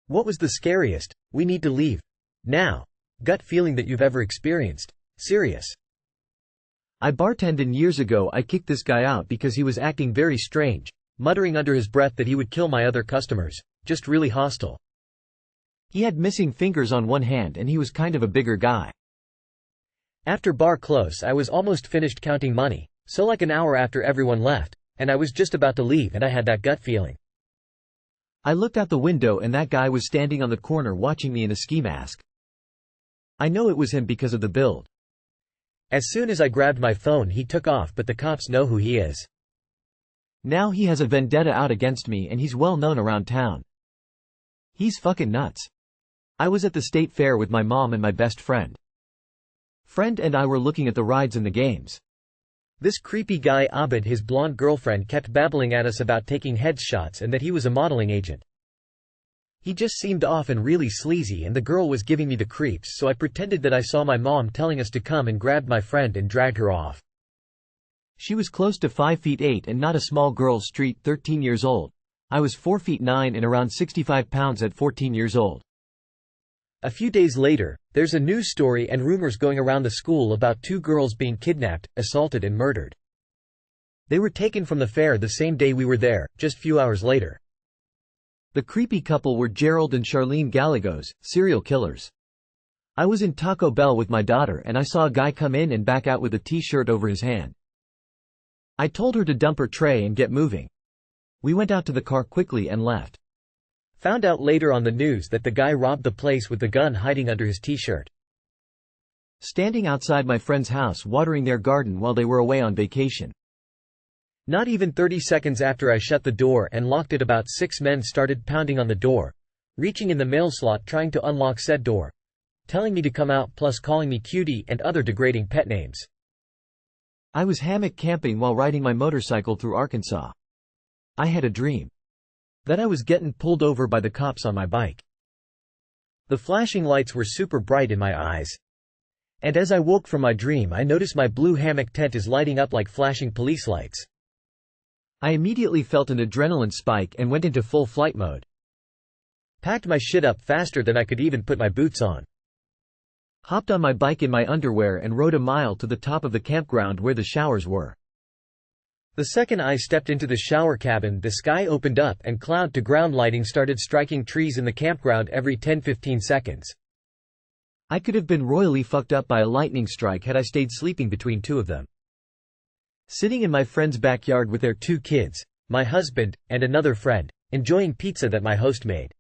What was the scariest, we need to leave now, gut feeling that you've ever experienced? Serious. I bartended years ago. I kicked this guy out because he was acting very strange, muttering under his breath that he would kill my other customers, just really hostile. He had missing fingers on one hand and he was kind of a bigger guy. After bar close I was almost finished counting money, so like an hour after everyone left, and I was just about to leave and I had that gut feeling. I looked out the window and that guy was standing on the corner watching me in a ski mask. I know it was him because of the build. As soon as I grabbed my phone he took off, but the cops know who he is. Now he has a vendetta out against me and he's well known around town. He's fucking nuts. I was at the state fair with my mom and my best friend. Friend and I were looking at the rides and the games. This creepy guy Abid, his blonde girlfriend, kept babbling at us about taking headshots and that he was a modeling agent. He just seemed off and really sleazy, and the girl was giving me the creeps, so I pretended that I saw my mom telling us to come and grabbed my friend and dragged her off. She was close to 5'8" and not a small girl, street 13 years old. I was 4'9" and around 65 pounds at 14 years old. A few days later, there's a news story and rumors going around the school about 2 girls being kidnapped, assaulted and murdered. They were taken from the fair the same day we were there, just few hours later. The creepy couple were Gerald and Charlene Gallegos, serial killers. I was in Taco Bell with my daughter and I saw a guy come in and back out with a t-shirt over his hand. I told her to dump her tray and get moving. We went out to the car quickly and left. Found out later on the news that the guy robbed the place with the gun hiding under his t-shirt. Standing outside my friend's house watering their garden while they were away on vacation. Not even 30 seconds after I shut the door and locked it, about 6 men started pounding on the door, reaching in the mail slot trying to unlock said door, telling me to come out, plus calling me cutie and other degrading pet names. I was hammock camping while riding my motorcycle through Arkansas. I had a dream that I was getting pulled over by the cops on my bike. The flashing lights were super bright in my eyes. And as I woke from my dream I noticed my blue hammock tent is lighting up like flashing police lights. I immediately felt an adrenaline spike and went into full flight mode. Packed my shit up faster than I could even put my boots on. Hopped on my bike in my underwear and rode a mile to the top of the campground where the showers were. The second I stepped into the shower cabin, the sky opened up and cloud-to-ground lighting started striking trees in the campground every 10–15 seconds. I could have been royally fucked up by a lightning strike had I stayed sleeping between 2 of them. Sitting in my friend's backyard with their 2 kids, my husband, and another friend, enjoying pizza that my host made.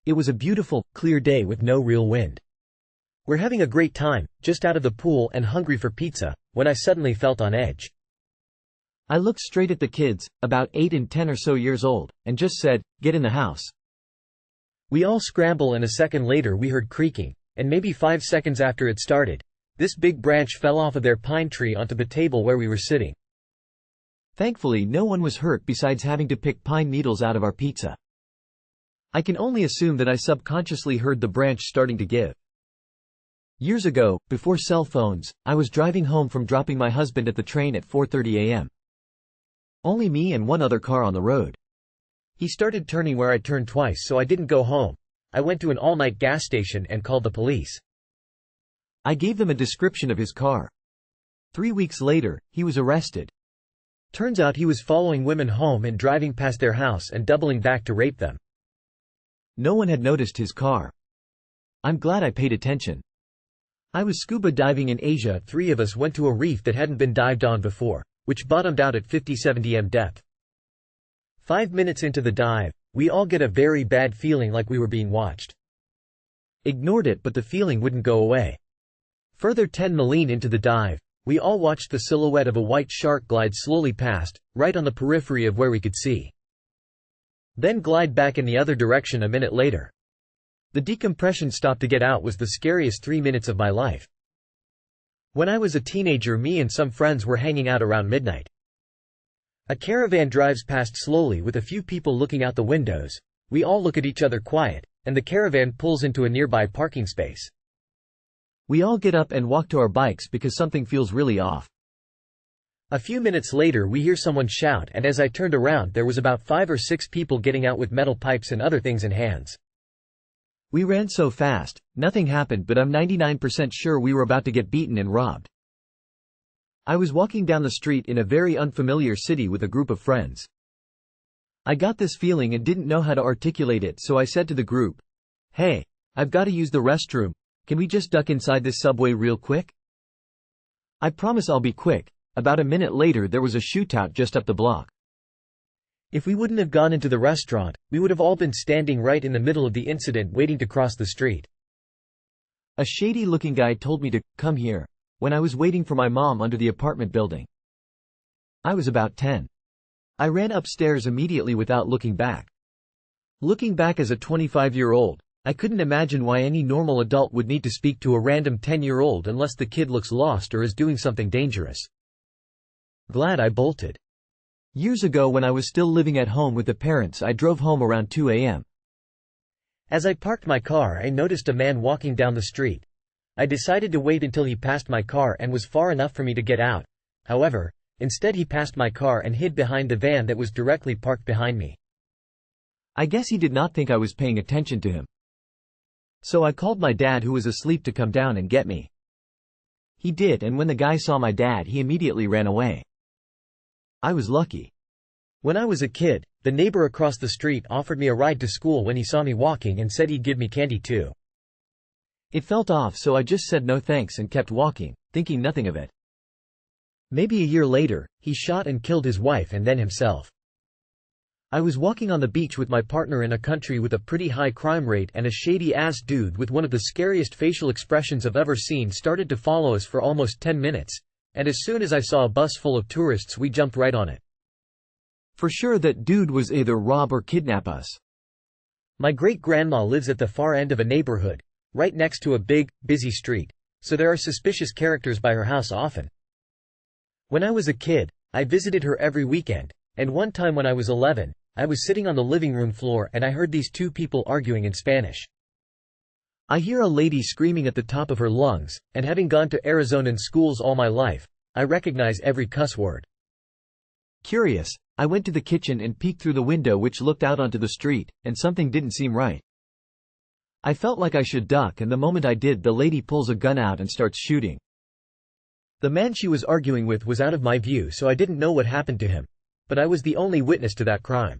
It was a beautiful, clear day with no real wind. We're having a great time, just out of the pool and hungry for pizza, when I suddenly felt on edge. I looked straight at the kids, about 8 and 10 or so years old, and just said, "Get in the house." We all scramble and a second later we heard creaking, and maybe 5 seconds after it started, this big branch fell off of their pine tree onto the table where we were sitting. Thankfully no one was hurt besides having to pick pine needles out of our pizza. I can only assume that I subconsciously heard the branch starting to give. Years ago, before cell phones, I was driving home from dropping my husband at the train at 4:30 a.m. Only me and one other car on the road. He started turning where I turned twice, so I didn't go home. I went to an all-night gas station and called the police. I gave them a description of his car. 3 weeks later, he was arrested. Turns out he was following women home and driving past their house and doubling back to rape them. No one had noticed his car. I'm glad I paid attention. I was scuba diving in Asia. 3 of us went to a reef that hadn't been dived on before, which bottomed out at 50–70 m depth. 5 minutes into the dive, we all get a very bad feeling like we were being watched. Ignored it, but the feeling wouldn't go away. Further 10 m into the dive, we all watched the silhouette of a white shark glide slowly past, right on the periphery of where we could see. Then glide back in the other direction a minute later. The decompression stop to get out was the scariest 3 minutes of my life. When I was a teenager, me and some friends were hanging out around midnight. A caravan drives past slowly with a few people looking out the windows. We all look at each other quiet, and the caravan pulls into a nearby parking space. We all get up and walk to our bikes because something feels really off. A few minutes later we hear someone shout, and as I turned around there was about 5 or 6 people getting out with metal pipes and other things in hands. We ran so fast, nothing happened, but I'm 99% sure we were about to get beaten and robbed. I was walking down the street in a very unfamiliar city with a group of friends. I got this feeling and didn't know how to articulate it, so I said to the group, "Hey, I've got to use the restroom. Can we just duck inside this subway real quick?" I promise I'll be quick. About a minute later there was a shootout just up the block. If we wouldn't have gone into the restaurant, we would have all been standing right in the middle of the incident waiting to cross the street. A shady-looking guy told me to come here when I was waiting for my mom under the apartment building. I was about 10. I ran upstairs immediately without looking back. Looking back as a 25-year-old, I couldn't imagine why any normal adult would need to speak to a random 10-year-old unless the kid looks lost or is doing something dangerous. Glad I bolted. Years ago when I was still living at home with the parents, I drove home around 2 a.m. As I parked my car, I noticed a man walking down the street. I decided to wait until he passed my car and was far enough for me to get out. However, instead he passed my car and hid behind the van that was directly parked behind me. I guess he did not think I was paying attention to him. So I called my dad, who was asleep, to come down and get me. He did, and when the guy saw my dad, he immediately ran away. I was lucky. When I was a kid, the neighbor across the street offered me a ride to school when he saw me walking and said he'd give me candy too. It felt off, so I just said no thanks and kept walking, thinking nothing of it. Maybe a year later, he shot and killed his wife and then himself. I was walking on the beach with my partner in a country with a pretty high crime rate, and a shady-ass dude with one of the scariest facial expressions I've ever seen started to follow us for almost 10 minutes. And as soon as I saw a bus full of tourists, we jumped right on it. For sure that dude was either rob or kidnap us. My great-grandma lives at the far end of a neighborhood, right next to a big, busy street, so there are suspicious characters by her house often. When I was a kid, I visited her every weekend, and one time when I was 11, I was sitting on the living room floor and I heard these two people arguing in Spanish. I hear a lady screaming at the top of her lungs, and having gone to Arizonan schools all my life, I recognize every cuss word. Curious, I went to the kitchen and peeked through the window which looked out onto the street, and something didn't seem right. I felt like I should duck, and the moment I did, the lady pulls a gun out and starts shooting. The man she was arguing with was out of my view, so I didn't know what happened to him, but I was the only witness to that crime.